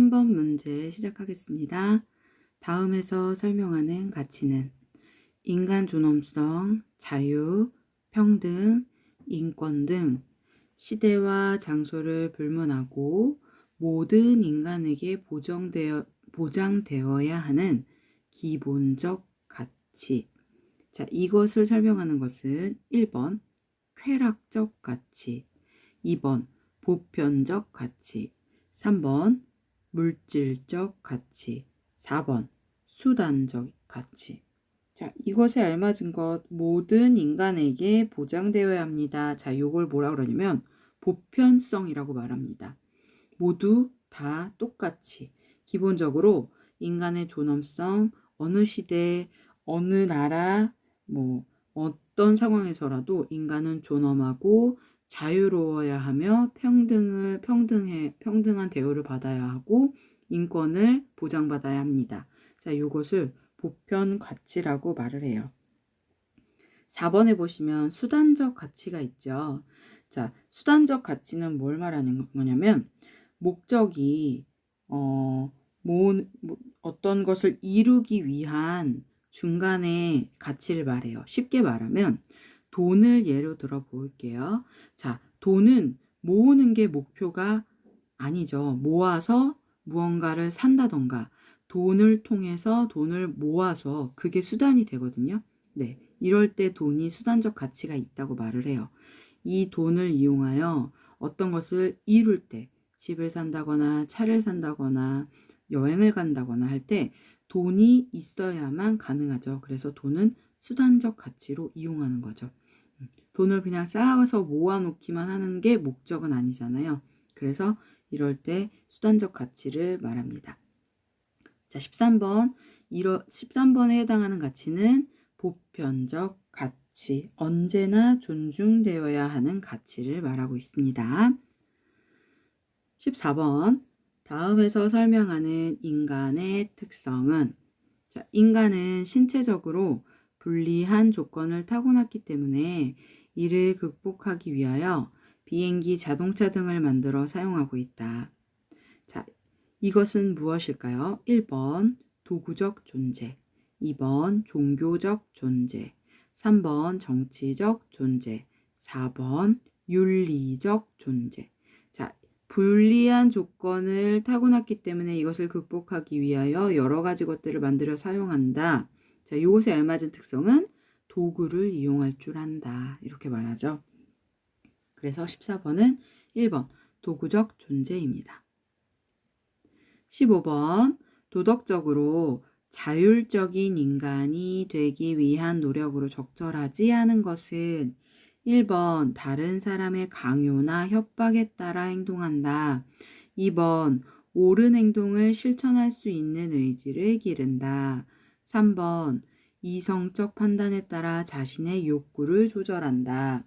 13번 문제 시작하겠습니다. 다음에서 설명하는 가치는 인간 존엄성, 자유, 평등, 인권 등 시대와 장소를 불문하고 모든 인간에게 보장되어야 하는 기본적 가치. 자, 이것을 설명하는 것은 1번 쾌락적 가치, 2번 보편적 가치, 3번 물질적 가치, 4번 수단적 가치. 자, 이것에 알맞은 것 모든 인간에게 보장되어야 합니다. 자, 요걸 뭐라 그러냐면 보편성이라고 말합니다. 모두 다 똑같이 기본적으로 인간의 존엄성 어느 시대, 어느 나라, 어떤 상황에서라도 인간은 존엄하고 자유로워야 하며 평등한 대우를 받아야 하고 인권을 보장받아야 합니다. 자, 이것을 보편 가치라고 말을 해요. 4번에 보시면 수단적 가치가 있죠. 자, 수단적 가치는 뭘 말하는 거냐면 목적이 어떤 것을 이루기 위한 중간의 가치를 말해요. 쉽게 말하면 돈을 예로 들어 볼게요. 자, 돈은 모으는 게 목표가 아니죠. 모아서 무언가를 산다던가 돈을 통해서 돈을 모아서 그게 수단이 되거든요. 네, 이럴 때 돈이 수단적 가치가 있다고 말을 해요. 이 돈을 이용하여 어떤 것을 이룰 때 집을 산다거나 차를 산다거나 여행을 간다거나 할 때 돈이 있어야만 가능하죠. 그래서 돈은 수단적 가치로 이용하는 거죠. 돈을 그냥 쌓아서 모아놓기만 하는 게 목적은 아니잖아요. 그래서 이럴 때 수단적 가치를 말합니다. 자, 13번에 해당하는 가치는 보편적 가치, 언제나 존중되어야 하는 가치를 말하고 있습니다. 14번, 다음에서 설명하는 인간의 특성은, 자, 인간은 신체적으로 불리한 조건을 타고났기 때문에 이를 극복하기 위하여 비행기, 자동차 등을 만들어 사용하고 있다. 자, 이것은 무엇일까요? 1번 도구적 존재, 2번 종교적 존재, 3번 정치적 존재, 4번 윤리적 존재. 자, 불리한 조건을 타고났기 때문에 이것을 극복하기 위하여 여러 가지 것들을 만들어 사용한다. 자, 이것에 알맞은 특성은 도구를 이용할 줄 안다. 이렇게 말하죠. 그래서 14번은 1번 도구적 존재입니다. 15번 도덕적으로 자율적인 인간이 되기 위한 노력으로 적절하지 않은 것은 1번 다른 사람의 강요나 협박에 따라 행동한다. 2번 옳은 행동을 실천할 수 있는 의지를 기른다. 3번 이성적 판단에 따라 자신의 욕구를 조절한다.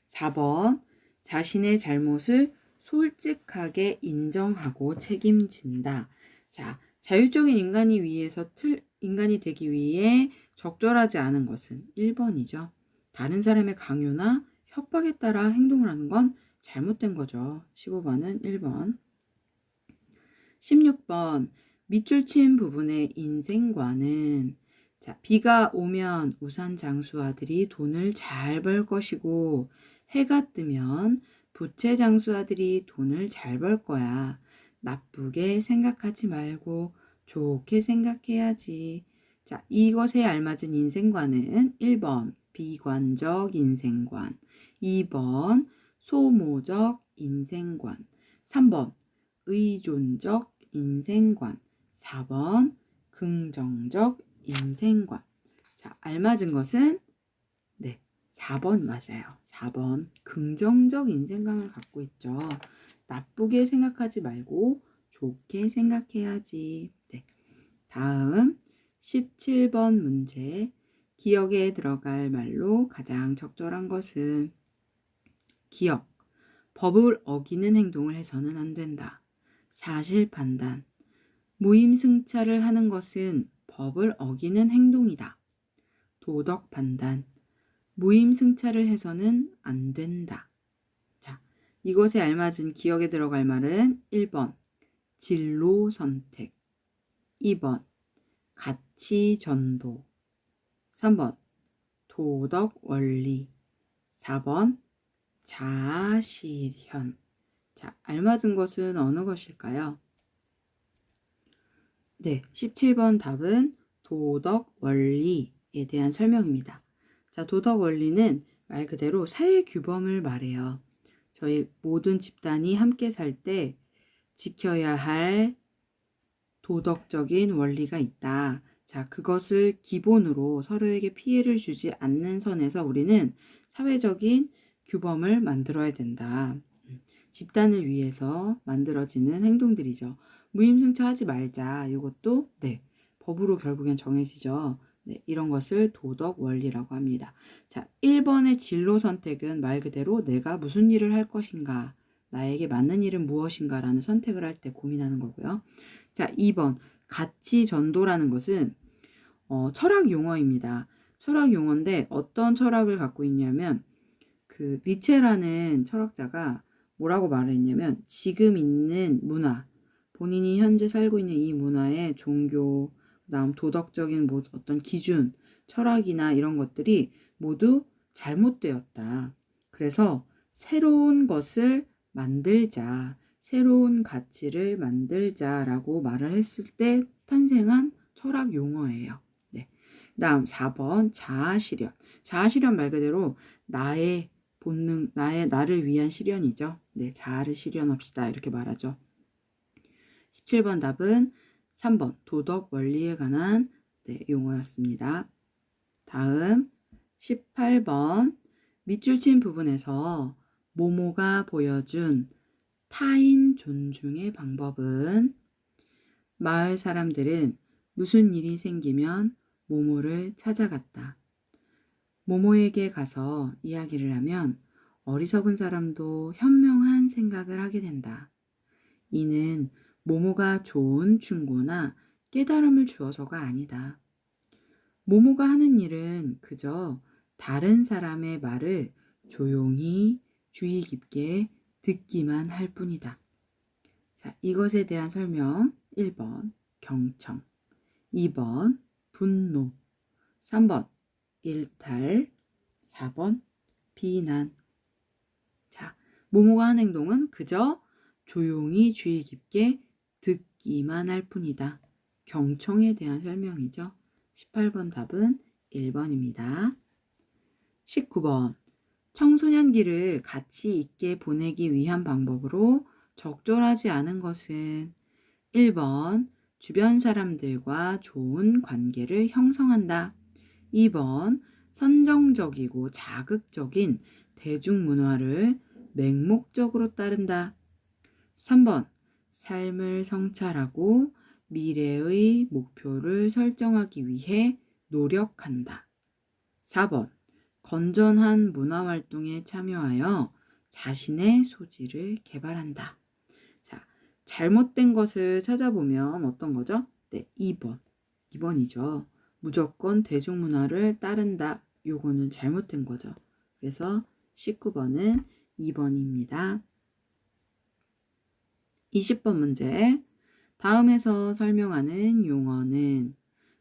4번 자신의 잘못을 솔직하게 인정하고 책임진다. 자, 자율적인 인간이 되기 위해 적절하지 않은 것은 1번이죠. 다른 사람의 강요나 협박에 따라 행동을 하는 건 잘못된 거죠. 15번은 1번. 16번 밑줄 친 부분의 인생관은, 자, 비가 오면 우산 장수아들이 돈을 잘 벌 것이고 해가 뜨면 부채 장수아들이 돈을 잘 벌 거야. 나쁘게 생각하지 말고 좋게 생각해야지. 자, 이것에 알맞은 인생관은 1번 비관적 인생관, 2번 소모적 인생관, 3번 의존적 인생관, 4번 긍정적 인생관. 자, 알맞은 것은 4번 맞아요. 4번 긍정적 인생관을 갖고 있죠. 나쁘게 생각하지 말고 좋게 생각해야지. 네. 다음 17번 문제. 기억에 들어갈 말로 가장 적절한 것은 기억. 법을 어기는 행동을 해서는 안 된다. 사실 판단. 무임승차를 하는 것은 법을 어기는 행동이다. 도덕 판단. 무임승차를 해서는 안 된다. 자, 이것에 알맞은 기억에 들어갈 말은 1번 진로 선택. 2번 가치 전도. 3번 도덕 원리. 4번 자아 실현. 자, 알맞은 것은 어느 것일까요? 네, 17번 답은 도덕 원리에 대한 설명입니다. 자, 도덕 원리는 말 그대로 사회 규범을 말해요. 저희 모든 집단이 함께 살 때 지켜야 할 도덕적인 원리가 있다. 자, 그것을 기본으로 서로에게 피해를 주지 않는 선에서 우리는 사회적인 규범을 만들어야 된다. 집단을 위해서 만들어지는 행동들이죠. 무임승차하지 말자. 이것도 법으로 결국엔 정해지죠. 이런 것을 도덕 원리라고 합니다. 자, 1번의 진로 선택은 말 그대로 내가 무슨 일을 할 것인가, 나에게 맞는 일은 무엇인가 라는 선택을 할 때 고민하는 거고요. 자, 2번 가치 전도라는 것은 철학 용어입니다. 철학 용어인데 어떤 철학을 갖고 있냐면 그 니체라는 철학자가 뭐라고 말을 했냐면 지금 있는 문화, 본인이 현재 살고 있는 이 문화의 종교, 그다음 도덕적인 어떤 기준, 철학이나 이런 것들이 모두 잘못되었다. 그래서 새로운 것을 만들자, 새로운 가치를 만들자라고 말을 했을 때 탄생한 철학 용어예요. 그다음 4번 자아 실현. 자아 실현 말 그대로 나의 본능, 나를 위한 실현이죠. 자아를 실현합시다. 이렇게 말하죠. 17번 답은 3번 도덕 원리에 관한 용어였습니다. 다음 18번 밑줄 친 부분에서 모모가 보여준 타인 존중의 방법은 마을 사람들은 무슨 일이 생기면 모모를 찾아갔다. 모모에게 가서 이야기를 하면 어리석은 사람도 현명한 생각을 하게 된다. 이는 모모가 좋은 충고나 깨달음을 주어서가 아니다. 모모가 하는 일은 그저 다른 사람의 말을 조용히 주의 깊게 듣기만 할 뿐이다. 자, 이것에 대한 설명 1번 경청, 2번 분노, 3번 일탈, 4번 비난. 자, 모모가 한 행동은 그저 조용히 주의 깊게 듣기만 할 뿐이다. 경청에 대한 설명이죠. 18번 답은 1번입니다. 19번 청소년기를 가치 있게 보내기 위한 방법으로 적절하지 않은 것은 1번 주변 사람들과 좋은 관계를 형성한다. 2번 선정적이고 자극적인 대중문화를 맹목적으로 따른다. 3번 삶을 성찰하고 미래의 목표를 설정하기 위해 노력한다. 4번 건전한 문화활동에 참여하여 자신의 소질을 개발한다. 자, 잘못된 것을 찾아보면 어떤 거죠? 2번이죠. 무조건 대중문화를 따른다. 요거는 잘못된 거죠. 그래서 19번은 2번입니다. 20번 문제. 다음에서 설명하는 용어는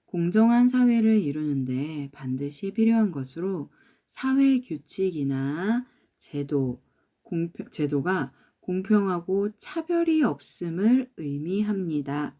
공정한 사회를 이루는데 반드시 필요한 것으로 사회 규칙이나 제도가 공평하고 차별이 없음을 의미합니다.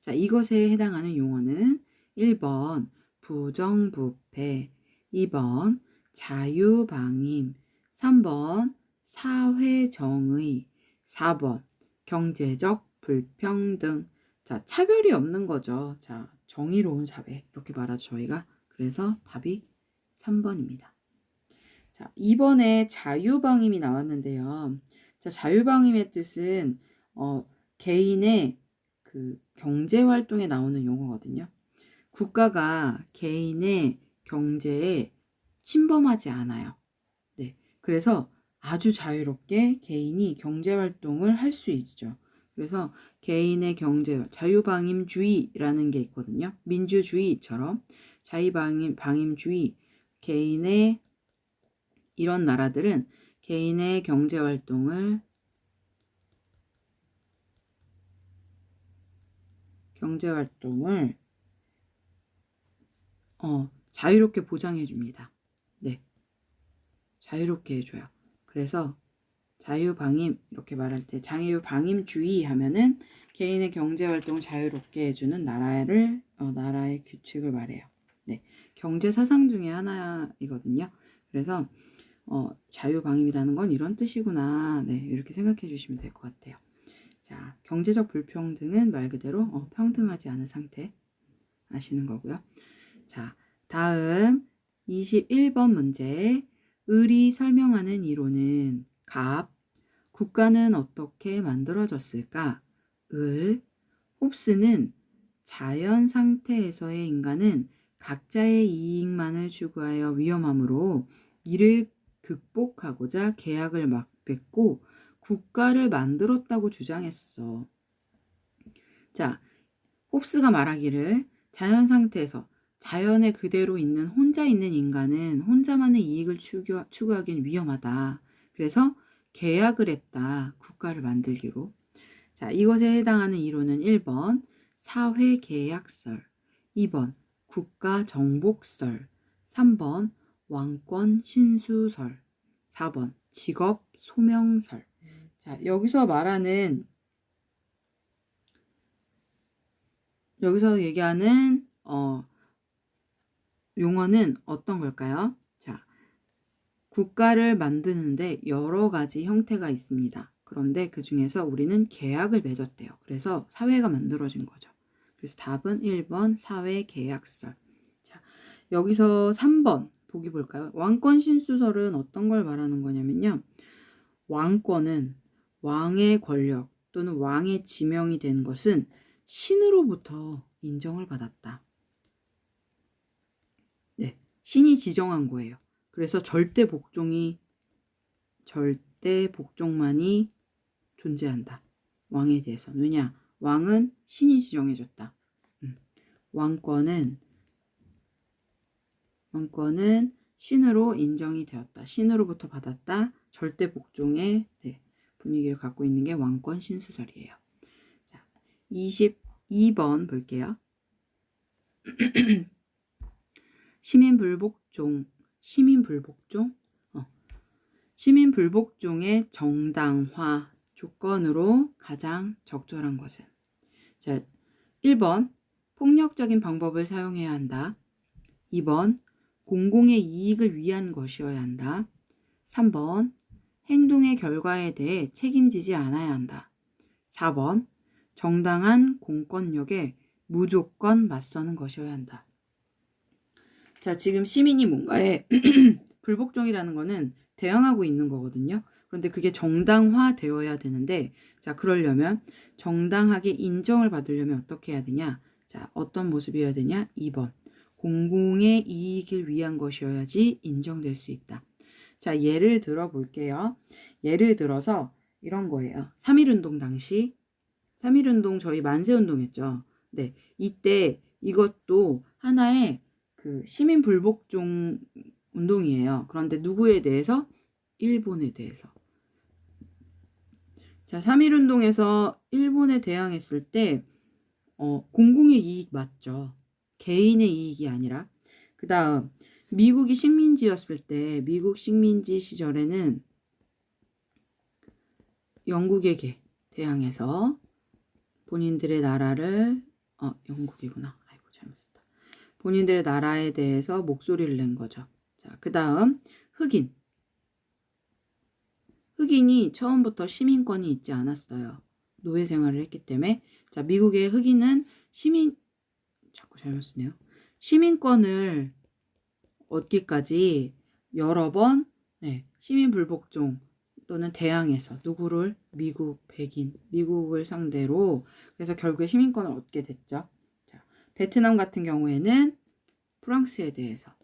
자, 이것에 해당하는 용어는 1번 부정부패, 2번 자유방임, 3번 사회정의, 4번 경제적 불평등. 자, 차별이 없는 거죠. 자, 정의로운 사회 이렇게 말하죠, 저희가. 그래서 답이 3번입니다. 자, 2번에 자유방임이 나왔는데요. 자, 자유방임의 뜻은 개인의 그 경제활동에 나오는 용어거든요. 국가가 개인의 경제에 침범하지 않아요. 그래서 아주 자유롭게 개인이 경제활동을 할 수 있죠. 그래서 개인의 자유방임주의라는 게 있거든요. 민주주의처럼 자유방임주의, 개인의 이런 나라들은 개인의 경제활동을 경제활동을 자유롭게 보장해 줍니다. 네, 자유롭게 해줘요. 그래서 자유방임 이렇게 말할 때 자유방임주의 하면은 개인의 경제활동을 자유롭게 해주는 나라의 규칙을 말해요. 네, 경제사상 중에 하나이거든요. 그래서 자유방임이라는 건 이런 뜻이구나. 네, 이렇게 생각해 주시면 될 것 같아요. 자, 경제적 불평등은 말 그대로 평등하지 않은 상태 아시는 거고요. 자, 다음 21번 문제. 을이 설명하는 이론은 갑, 국가는 어떻게 만들어졌을까? 을, 홉스는 자연 상태에서의 인간은 각자의 이익만을 추구하여 위험하므로 이를 극복하고자 계약을 맺고 국가를 만들었다고 주장했어. 자, 홉스가 말하기를 자연 상태에서 자연에 그대로 있는 혼자 있는 인간은 혼자만의 이익을 추구하기엔 위험하다. 그래서 계약을 했다. 국가를 만들기로. 자, 이것에 해당하는 이론은 1번 사회계약설, 2번 국가정복설, 3번 왕권신수설, 4번 직업소명설. 자, 여기서 얘기하는 용어는 어떤 걸까요? 자, 국가를 만드는데 여러 가지 형태가 있습니다. 그런데 그 중에서 우리는 계약을 맺었대요. 그래서 사회가 만들어진 거죠. 그래서 답은 1번 사회계약설. 자, 여기서 3번 보기 볼까요? 왕권신수설은 어떤 걸 말하는 거냐면요. 왕권은 왕의 권력 또는 왕의 지명이 된 것은 신으로부터 인정을 받았다. 네, 신이 지정한 거예요. 그래서 절대 복종만이 존재한다. 왕에 대해서. 왜냐? 왕은 신이 지정해줬다. 왕권은 신으로 인정이 되었다. 신으로부터 받았다. 절대 복종의 분위기를 갖고 있는 게 왕권 신수설이에요. 자, 22번 볼게요. 시민불복종의 정당화 조건으로 가장 적절한 것은? 자, 1번 폭력적인 방법을 사용해야 한다. 2번 공공의 이익을 위한 것이어야 한다. 3번 행동의 결과에 대해 책임지지 않아야 한다. 4번 정당한 공권력에 무조건 맞서는 것이어야 한다. 자, 지금 시민이 뭔가에 불복종이라는 거는 대항하고 있는 거거든요. 그런데 그게 정당화되어야 되는데, 자, 그러려면 정당하게 인정을 받으려면 어떻게 해야 되냐? 자, 어떤 모습이어야 되냐? 2번 공공의 이익을 위한 것이어야지 인정될 수 있다. 자, 예를 들어 볼게요. 예를 들어서 이런 거예요. 3.1운동 당시 3.1운동 저희 만세운동 했죠. 네, 이때 이것도 하나의 그 시민 불복종 운동이에요. 그런데 누구에 대해서? 일본에 대해서. 자, 3.1운동에서 일본에 대항했을 때 공공의 이익 맞죠. 개인의 이익이 아니라. 그 다음 미국이 식민지였을 때 미국 식민지 시절에는 영국에게 대항해서 본인들의 나라를 영국이구나. 아이고 잘못했다. 본인들의 나라에 대해서 목소리를 낸 거죠. 자, 그 다음 흑인이 처음부터 시민권이 있지 않았어요. 노예 생활을 했기 때문에. 자, 미국의 흑인은 자꾸 잘못 쓰네요. 시민권을 얻기까지 여러 번 시민 불복종 또는 대항해서 누구를? 미국을 상대로. 그래서 결국에 시민권을 얻게 됐죠. 자, 베트남 같은 경우에는 프랑스에 대해서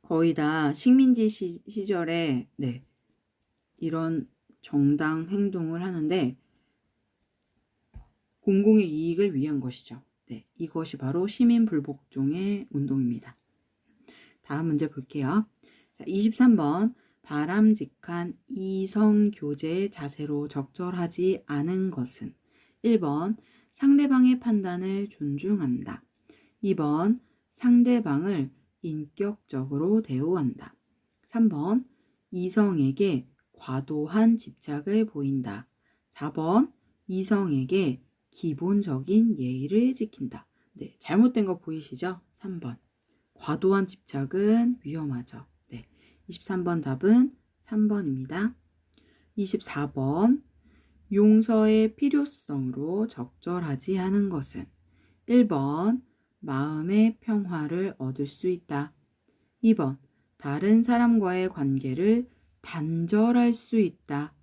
거의 다 식민지 시절에 이런 정당 행동을 하는데 공공의 이익을 위한 것이죠. 네, 이것이 바로 시민불복종의 운동입니다. 다음 문제 볼게요. 자, 23번 바람직한 이성교제의 자세로 적절하지 않은 것은? 1번 상대방의 판단을 존중한다. 2번 상대방을 인격적으로 대우한다. 3번 이성에게 과도한 집착을 보인다. 4번 이성에게 기본적인 예의를 지킨다. 네, 잘못된 거 보이시죠? 3번. 과도한 집착은 위험하죠. 네, 23번 답은 3번입니다. 24번 용서의 필요성으로 적절하지 않은 것은 1번 마음의 평화를 얻을 수 있다. 2번 다른 사람과의 관계를 단절할 수 있다.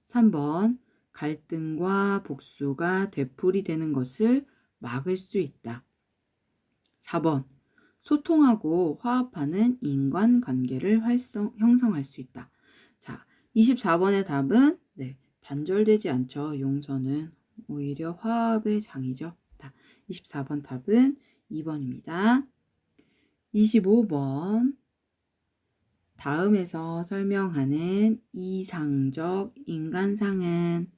3번 갈등과 복수가 되풀이되는 것을 막을 수 있다. 4번 소통하고 화합하는 인간관계를 형성할 수 있다. 자, 24번의 답은 네, 단절되지 않죠. 용서는 오히려 화합의 장이죠. 24번 답은 2번입니다. 25번 다음에서 설명하는 이상적 인간상은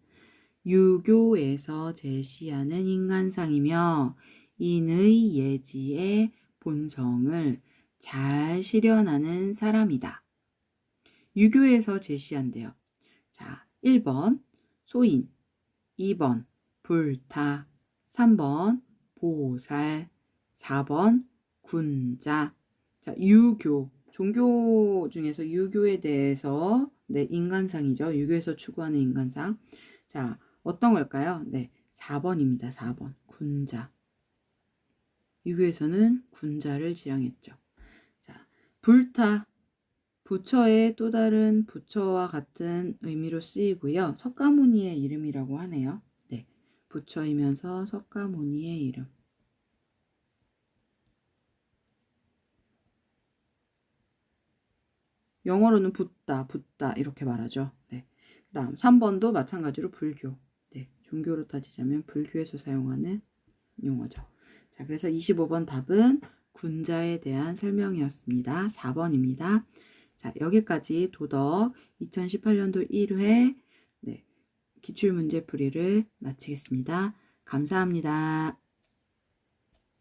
유교에서 제시하는 인간상이며 인의 예지의 본성을 잘 실현하는 사람이다. 유교에서 제시한대요. 자, 1번 소인, 2번 불타, 3번 보살, 4번 군자. 자, 유교, 종교 중에서 유교에 대해서 네, 인간상이죠. 유교에서 추구하는 인간상. 자, 어떤 걸까요? 네, 4번입니다. 4번 군자. 유교에서는 군자를 지향했죠. 자, 불타. 부처의 또 다른 부처와 같은 의미로 쓰이고요. 석가모니의 이름이라고 하네요. 네, 부처이면서 석가모니의 이름. 영어로는 붓다, 붓다 이렇게 말하죠. 네. 그다음 3번도 마찬가지로 불교. 네, 종교로 따지자면 불교에서 사용하는 용어죠. 자, 그래서 25번 답은 군자에 대한 설명이었습니다. 4번입니다. 자, 여기까지 도덕 2018년도 1회 네, 기출문제풀이를 마치겠습니다. 감사합니다.